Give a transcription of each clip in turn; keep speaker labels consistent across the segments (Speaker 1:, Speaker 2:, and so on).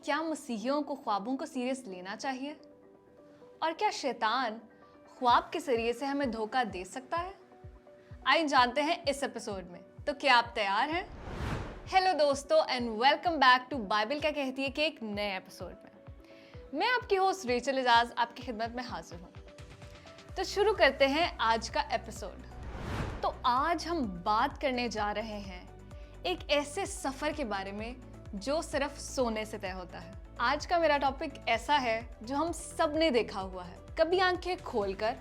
Speaker 1: क्या मसीहियों को ख्वाबों को सीरियस लेना चाहिए? और क्या शैतान ख्वाब के जरिए से हमें धोखा दे सकता है? आइए जानते हैं इस एपिसोड में। तो क्या आप तैयार हैं? हेलो दोस्तों and welcome back to Bible क्या कहती है के एक नए एपिसोड में। मैं आपकी होस्ट रेचल एजाज आपकी खिदमत में हाजिर हूँ। तो शुरू करते हैं आज का एपिसोड। तो आज हम बात करने जा रहे हैं एक ऐसे सफर के बारे में जो सिर्फ सोने से तय होता है। आज का मेरा टॉपिक ऐसा है जो हम सब ने देखा हुआ है, कभी आंखें खोलकर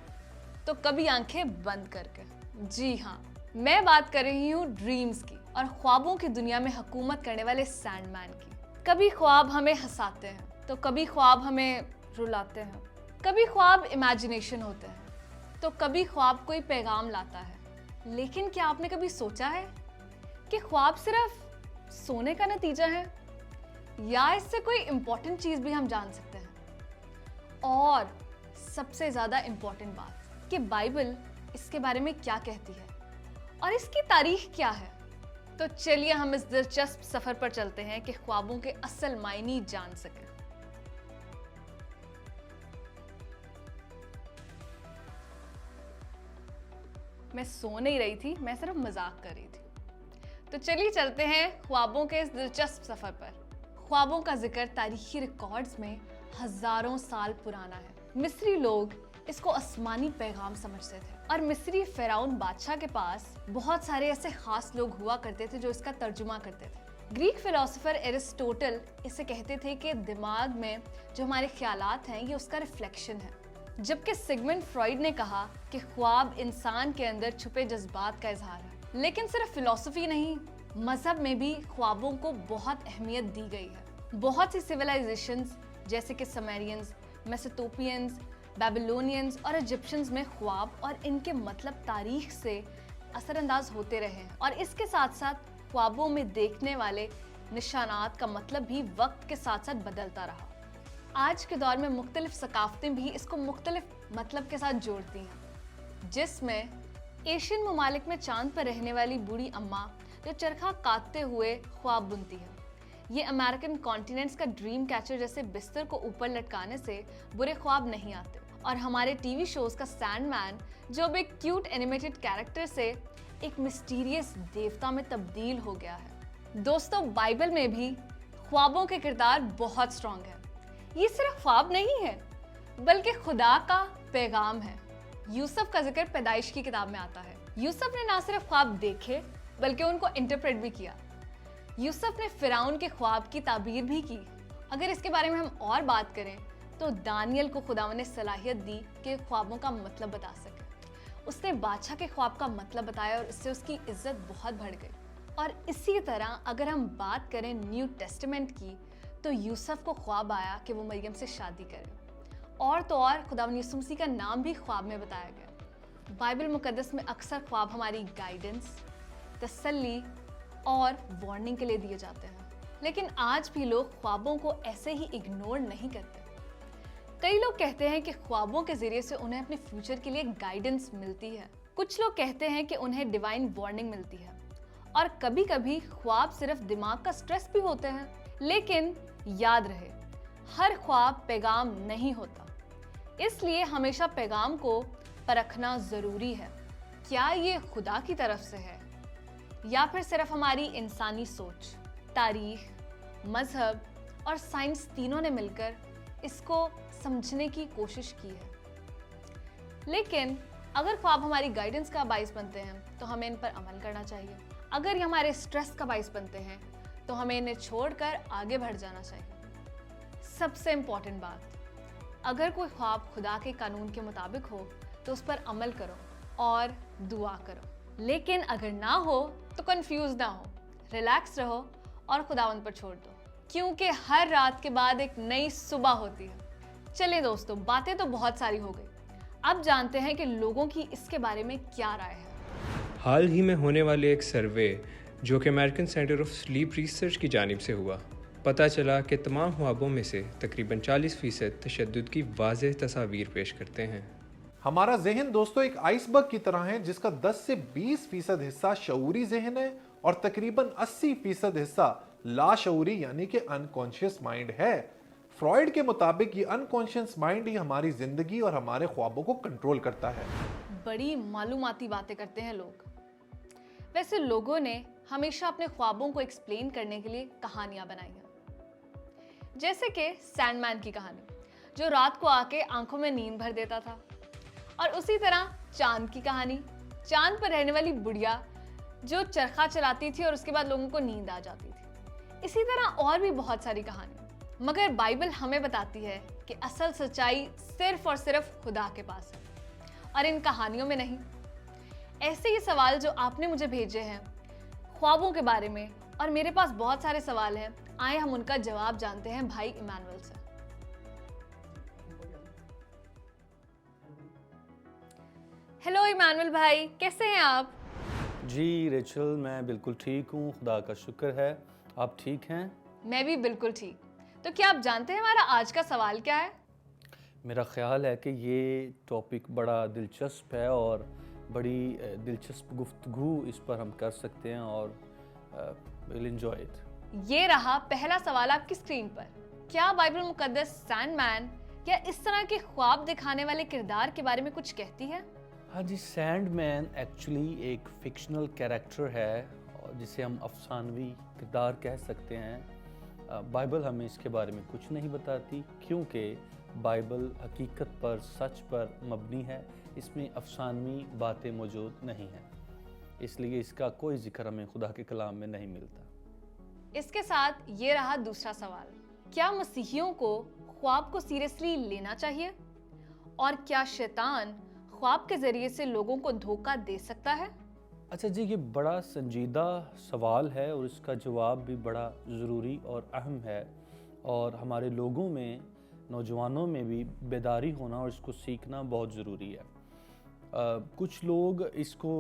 Speaker 1: तो कभी आंखें बंद करके। जी हाँ, मैं बात कर रही हूँ ड्रीम्स की और ख्वाबों की दुनिया में हुकूमत करने वाले सैंडमैन की। कभी ख्वाब हमें हंसाते हैं तो कभी ख्वाब हमें रुलाते हैं, कभी ख्वाब इमेजिनेशन होते हैं तो कभी ख्वाब कोई पैगाम लाता है। लेकिन क्या आपने कभी सोचा है कि ख्वाब सिर्फ सोने का नतीजा है या इससे कोई इंपॉर्टेंट चीज भी हम जान सकते हैं? और सबसे ज्यादा इंपॉर्टेंट बात कि बाइबल इसके बारे में क्या कहती है और इसकी तारीख क्या है। तो चलिए हम इस दिलचस्प सफर पर चलते हैं कि ख्वाबों के असल मायने जान सकें। मैं सो नहीं रही थी, मैं सिर्फ मजाक कर रही थी। तो चलिए चलते हैं ख्वाबों के इस दिलचस्प सफर पर। ख्वाबों का जिक्र तारीखी रिकॉर्ड्स में हजारों साल पुराना है। मिस्री लोग इसको आसमानी पैगाम समझते थे और मिस्री फिरौन बादशाह के पास बहुत सारे ऐसे खास लोग हुआ करते थे जो इसका तर्जुमा करते थे। ग्रीक फिलोसोफर एरिस्टोटल इसे कहते थे कि दिमाग में जो हमारे ख्यालात हैं ये उसका रिफ्लेक्शन है, जबकि सिगमंड फ्रॉइड ने कहा कि ख्वाब इंसान के अंदर छुपे जज्बात का इजहार है। लेकिन सिर्फ फिलॉसफी नहीं, मजहब में भी ख्वाबों को बहुत अहमियत दी गई है। बहुत सी सिविलाइजेशंस जैसे कि समेरियंस, मेसोपोटामियंस, बेबीलोनियंस और इजिप्शियंस में ख्वाब और इनके मतलब तारीख से असरअंदाज होते रहे हैं। और इसके साथ साथ ख्वाबों में देखने वाले निशानात का मतलब भी वक्त के साथ साथ बदलता रहा। आज के दौर में मुख्तलिफ सकाफतें भी इसको मुख्तलिफ मतलब के साथ जोड़ती हैं, जिसमें एशियन ममालिक में चांद पर रहने वाली बूढ़ी अम्मा जो चरखा काटते हुए ख्वाब बुनती है। ये अमेरिकन कॉन्टिनेंट्स का ड्रीम कैचर जैसे बिस्तर को ऊपर लटकाने से बुरे ख्वाब नहीं आते। और हमारे टीवी शोज का सैंडमैन जो अब एक क्यूट एनिमेटेड कैरेक्टर से एक मिस्टीरियस देवता में तब्दील हो गया है। दोस्तों, बाइबल में भी ख्वाबों के किरदार बहुत स्ट्रॉन्ग है। ये सिर्फ ख्वाब नहीं है बल्कि खुदा का पैगाम है। यूसुफ का जिक्र पैदाइश की किताब में आता है। यूसुफ ने ना सिर्फ ख्वाब देखे बल्कि उनको इंटरप्रेट भी किया। यूसुफ ने फिरौन के ख्वाब की ताबीर भी की। अगर इसके बारे में हम और बात करें तो दानियल को खुदा ने सलाहियत दी कि ख्वाबों का मतलब बता सके। उसने बादशाह के ख्वाब का मतलब बताया और इससे उसकी इज्जत बहुत बढ़ गई। और इसी तरह अगर हम बात करें न्यू टेस्टामेंट की तो यूसुफ को ख्वाब आया कि वो मरियम से शादी करे। और तो और खुदावंद यीशु मसीह का नाम भी ख्वाब में बताया गया। बाइबल मुकद्दस में अक्सर ख्वाब हमारी गाइडेंस, तसल्ली और वार्निंग के लिए दिए जाते हैं। लेकिन आज भी लोग ख्वाबों को ऐसे ही इग्नोर नहीं करते। कई लोग कहते हैं कि ख्वाबों के जरिए से उन्हें अपने फ्यूचर के लिए गाइडेंस मिलती है। कुछ लोग कहते हैं कि उन्हें डिवाइन वार्निंग मिलती है। और कभी कभी ख्वाब सिर्फ दिमाग का स्ट्रेस भी होते हैं। लेकिन याद रहे, हर ख्वाब पैगाम नहीं होता, इसलिए हमेशा पैगाम को परखना जरूरी है। क्या ये खुदा की तरफ से है या फिर सिर्फ हमारी इंसानी सोच? तारीख, मजहब और साइंस तीनों ने मिलकर इसको समझने की कोशिश की है। लेकिन अगर ख्वाब हमारी गाइडेंस का बाइस बनते हैं तो हमें इन पर अमल करना चाहिए। अगर ये हमारे स्ट्रेस का बाइस बनते हैं तो हमें इन्हें छोड़कर आगे बढ़ जाना चाहिए। सबसे इम्पोर्टेंट बात, अगर कोई ख्वाब खुदा के कानून के मुताबिक हो तो उस पर अमल करो और दुआ करो। लेकिन अगर ना हो तो कंफ्यूज ना हो, रिलैक्स रहो और खुदावंद पर छोड़ दो, क्योंकि हर रात के बाद एक नई सुबह होती है। चलिए दोस्तों, बातें तो बहुत सारी हो गई। अब जानते हैं कि लोगों की इसके बारे में क्या राय है।
Speaker 2: हाल ही में होने वाले एक सर्वे जो कि American centre of sleep research की जानिब से हुआ, पता चला कि तमाम ख्वाबों में से तकरीबन 40% तशद्दुद की वाज़ेह तस्वीर पेश करते हैं।
Speaker 3: हमारा जहन दोस्तों एक आइसबर्ग की तरह है जिसका 10 से 20% हिस्सा शऊरी जहन है और तकरीबन 80% हिस्सा लाशऊरी यानी कि अनकॉन्शियस माइंड है। फ्रॉइड के मुताबिक ये अनकॉन्शियस माइंड ही हमारी जिंदगी और हमारे ख्वाबों को कंट्रोल करता है।
Speaker 1: बड़ी मालूमाती बातें करते हैं लोग। वैसे लोगों ने हमेशा अपने ख्वाबों को एक्सप्लेन करने के लिए कहानियां बनाई हैं, जैसे कि सैंडमैन की कहानी जो रात को आके आंखों में नींद भर देता था, और उसी तरह चांद की कहानी, चांद पर रहने वाली बुढ़िया जो चरखा चलाती थी और उसके बाद लोगों को नींद आ जाती थी। इसी तरह और भी बहुत सारी कहानियां। मगर बाइबल हमें बताती है कि असल सच्चाई सिर्फ और सिर्फ खुदा के पास है और इन कहानियों में नहीं। ऐसे ही सवाल जो आपने मुझे भेजे हैं ख्वाबों के बारे में, और मेरे पास बहुत सारे सवाल हैं, आए हम उनका जवाब जानते हैं भाई इमानुएल से। हेलो इमानुएल भाई, कैसे हैं आप?
Speaker 4: जी रेचल, मैं बिल्कुल ठीक हूँ, खुदा का शुक्र है। आप ठीक हैं?
Speaker 1: मैं भी बिल्कुल ठीक। तो क्या आप जानते हैं हमारा आज का सवाल क्या है?
Speaker 4: मेरा ख्याल है कि ये टॉपिक बड़ा दिलचस्प है और बड़ी दिलचस्प गुफ्तगू इस पर हम कर सकते हैं और विल एंजॉय इट।
Speaker 1: ये रहा पहला सवाल आपकी स्क्रीन पर। क्या बाइबल मुकद्दस सैंडमैन या इस तरह के ख्वाब दिखाने वाले किरदार के बारे में कुछ कहती है?
Speaker 4: हाँ जी, सैंडमैन एक्चुअली एक फिक्शनल कैरेक्टर है और जिसे हम अफसानवी किरदार कह सकते हैं। बाइबल हमें इसके बारे में कुछ नहीं बताती क्योंकि बाइबल हकीकत पर, सच पर मबनी है। इसमें अफसानवी बातें मौजूद नहीं हैं, इसलिए इसका कोई जिक्र हमें खुदा के कलाम में नहीं मिलता।
Speaker 1: इसके साथ ये रहा दूसरा सवाल। क्या मसीहियों को ख्वाब को सीरियसली लेना चाहिए? और क्या शैतान ख्वाब के जरिए से लोगों को धोखा दे सकता है?
Speaker 4: अच्छा जी, ये बड़ा संजीदा सवाल है और इसका जवाब भी बड़ा ज़रूरी और अहम है, और हमारे लोगों में, नौजवानों में भी बेदारी होना और इसको सीखना बहुत ज़रूरी है। कुछ लोग इसको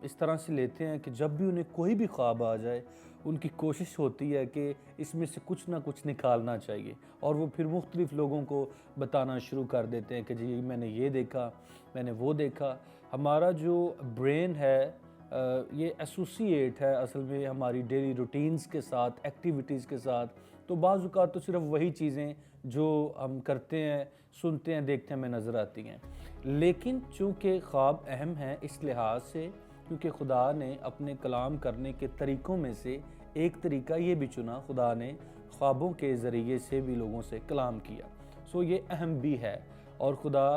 Speaker 4: इस तरह से लेते हैं कि जब भी उन्हें कोई भी ख्वाब आ जाए उनकी कोशिश होती है कि इसमें से कुछ ना कुछ निकालना चाहिए, और वो फिर मुख्तलिफ़ लोगों को बताना शुरू कर देते हैं कि जी मैंने ये देखा, मैंने वो देखा। हमारा जो ब्रेन है ये एसोसिएट है असल में हमारी डेली रूटीन्स के साथ, एक्टिविटीज़ के साथ। तो बाज़ औक़ात तो सिर्फ वही चीज़ें जो हम करते हैं, सुनते हैं, देखते हैं, हमें नज़र आती हैं। लेकिन चूँकि ख्वाब अहम हैं इस लिहाज से, क्योंकि खुदा ने अपने कलाम करने के तरीक़ों में से एक तरीका ये भी चुना, खुदा ने ख्वाबों के ज़रिए से भी लोगों से कलाम किया। सो ये अहम भी है, और खुदा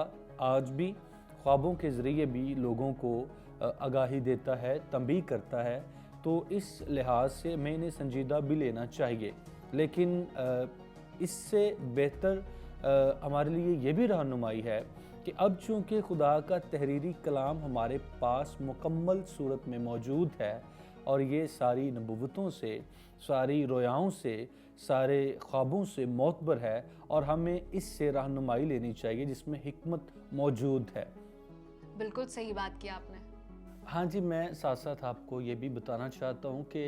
Speaker 4: आज भी ख्वाबों के ज़रिए भी लोगों को आगाही देता है, तंबीह करता है। तो इस लिहाज से हमें इन्हें संजीदा भी लेना चाहिए। लेकिन इससे बेहतर हमारे लिए ये भी रहनुमाई है कि अब चूँकि खुदा का तहरीरी कलाम हमारे पास मुकम्मल सूरत में मौजूद है, और ये सारी नबुव्वतों से, सारी रोयाओं से, सारे ख्वाबों से मोतबर है, और हमें इससे रहनुमाई लेनी चाहिए जिसमें हिकमत मौजूद है।
Speaker 1: बिल्कुल सही बात की आपने।
Speaker 4: हाँ जी, मैं साथ साथ आपको ये भी बताना चाहता हूँ कि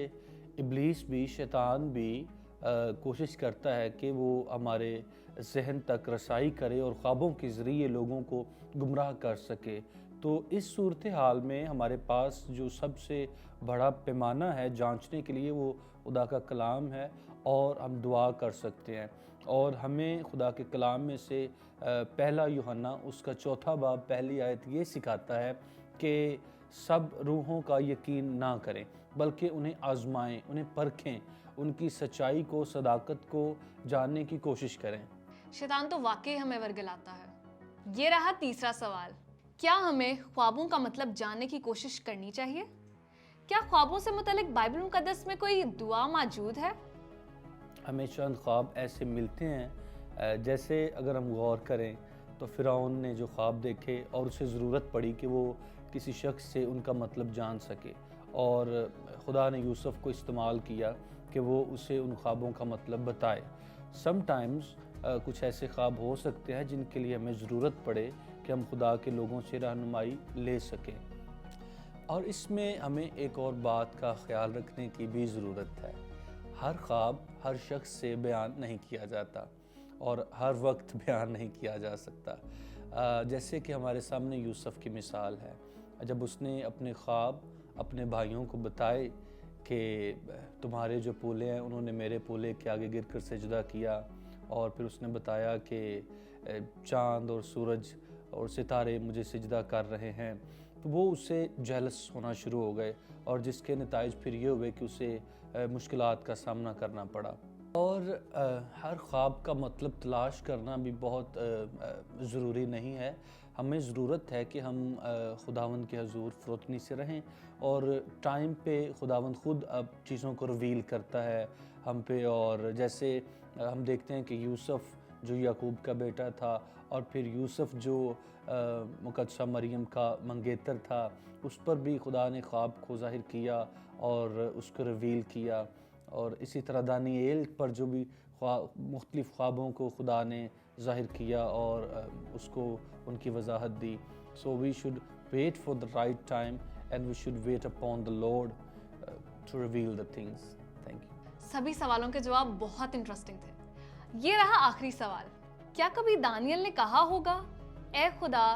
Speaker 4: इब्लीस भी, शैतान भी कोशिश करता है कि वो हमारे जहन तक रसाई करे और ख्वाबों के ज़रिए लोगों को गुमराह कर सके। तो इस सूरत हाल में हमारे पास जो सबसे बड़ा पैमाना है जांचने के लिए वो खुदा का कलाम है, और हम दुआ कर सकते हैं। और हमें खुदा के कलाम में से पहला यूहन्ना उसका 4 बाब पहली आयत ये सिखाता है कि सब रूहों का यकीन ना करें, बल्कि उन्हें आजमाएं, उन्हें परखें, उनकी सच्चाई को, सदाकत को जानने की कोशिश करें।
Speaker 1: शैतान तो वाकई हमें वर्गलाता है। ये रहा तीसरा सवाल। क्या हमें ख्वाबों का मतलब जानने की कोशिश करनी चाहिए? क्या ख्वाबों से मुतालिक बाइबल मुकद्दस में कोई दुआ मौजूद है?
Speaker 4: हमें चंद ख्वाब ऐसे मिलते हैं, जैसे अगर हम गौर करें तो फ़िरौन ने जो ख्वाब देखे और उसे ज़रूरत पड़ी कि वो किसी शख्स से उनका मतलब जान सके, और खुदा ने यूसुफ को इस्तेमाल किया कि वो उसे उन ख्वाबों का मतलब बताए। समटाइम्स कुछ ऐसे ख्वाब हो सकते हैं जिनके लिए हमें ज़रूरत पड़े कि हम खुदा के लोगों से रहनुमाई ले सकें। और इसमें हमें एक और बात का ख्याल रखने की भी ज़रूरत है। हर ख्वाब हर शख्स से बयान नहीं किया जाता और हर वक्त बयान नहीं किया जा सकता। जैसे कि हमारे सामने यूसुफ की मिसाल है। जब उसने अपने ख्वाब अपने भाइयों को बताए कि तुम्हारे जो पोले हैं उन्होंने मेरे पोले के आगे गिरकर सजदा किया, और फिर उसने बताया कि चाँद और सूरज और सितारे मुझे सजदा कर रहे हैं। तो वो उससे जेलस होना शुरू हो गए, और जिसके नताइज फिर ये हुए कि उसे मुश्किलात का सामना करना पड़ा। और हर ख्वाब का मतलब तलाश करना भी बहुत ज़रूरी नहीं है। हमें ज़रूरत है कि हम खुदावंद के हजूर फ़रोतनी से रहें, और टाइम पे खुदावंद ख़ुद अब चीज़ों को रिवील करता है हम पे। और जैसे हम देखते हैं कि यूसुफ जो याकूब का बेटा था, और फिर यूसुफ जो मुकद्दसा मरियम का मंगेतर था, उस पर भी खुदा ने ख्वाब को ज़ाहिर किया और उसको रिवील किया। और इसी तरह दानिएल पर जो भी मुख्तलिफ़ ख्वाबों को खुदा ने ज़ाहिर किया और उसको उनकी वजाहत दी। So we should wait for the right time and we should wait upon the Lord to reveal the things. Thank you.
Speaker 1: सभी सवालों के जवाब बहुत इंटरेस्टिंग थे। ये रहा आखिरी सवाल, क्या कभी दानियल ने कहा होगा, ए खुदा,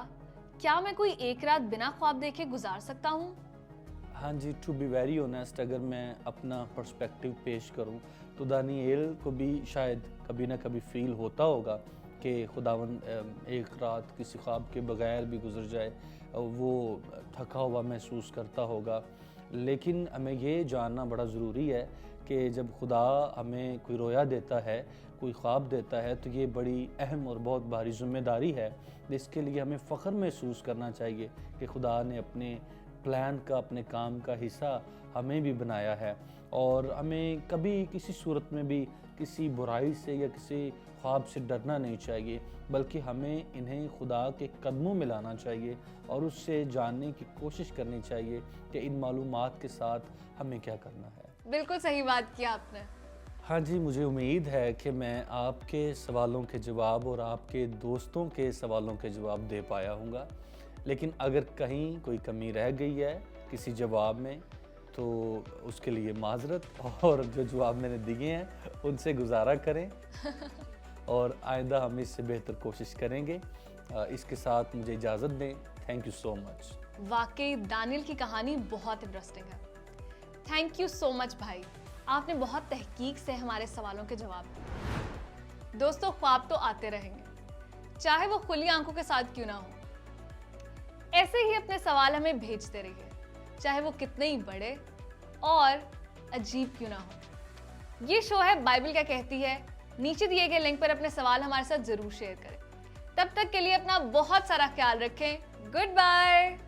Speaker 1: क्या मैं कोई एक रात बिना ख्वाब देखे गुजार सकता हूँ?
Speaker 4: हाँ जी, टू बी वेरी ऑनेस्ट, अगर मैं अपना पर्सपेक्टिव पेश करूँ तो दानिएल को भी शायद कभी ना कभी फील होता होगा कि खुदावंद एक रात किसी ख्वाब के बगैर भी गुजर जाए, वो थका हुआ महसूस करता होगा। लेकिन हमें ये जानना बड़ा ज़रूरी है कि जब खुदा हमें कोई रोया देता है, कोई ख्वाब देता है, तो ये बड़ी अहम और बहुत भारी ज़िम्मेदारी है, जिसके लिए हमें फ़ख्र महसूस करना चाहिए कि खुदा ने अपने प्लान का, अपने काम का हिस्सा हमें भी बनाया है। और हमें कभी किसी सूरत में भी किसी बुराई से या किसी ख्वाब से डरना नहीं चाहिए, बल्कि हमें इन्हें खुदा के कदमों में लाना चाहिए और उससे जानने की कोशिश करनी चाहिए कि इन मालूमात के साथ हमें क्या करना है।
Speaker 1: बिल्कुल सही बात की आपने।
Speaker 4: हाँ जी, मुझे उम्मीद है कि मैं आपके सवालों के जवाब और आपके दोस्तों के सवालों के जवाब दे पाया हूँगा। लेकिन अगर कहीं कोई कमी रह गई है किसी जवाब में, तो उसके लिए माजरत, और जो जवाब मैंने दिए हैं उनसे गुजारा करें और आइंदा हम इससे बेहतर कोशिश करेंगे। इसके साथ मुझे इजाज़त दें। Thank you so much.
Speaker 1: वाकई दानियल की कहानी बहुत इंटरेस्टिंग है। थैंक यू सो मच भाई, आपने बहुत तहकीक से हमारे सवालों के जवाब दिए। दोस्तों, ख्वाब तो आते रहेंगे, चाहे वो खुली आंखों के साथ क्यों ना हो। ऐसे ही अपने सवाल हमें भेजते रहिए, चाहे वो कितने ही बड़े और अजीब क्यों ना हो। ये शो है बाइबल क्या कहती है। नीचे दिए गए लिंक पर अपने सवाल हमारे साथ जरूर शेयर करें। तब तक के लिए अपना बहुत सारा ख्याल रखें। Good bye.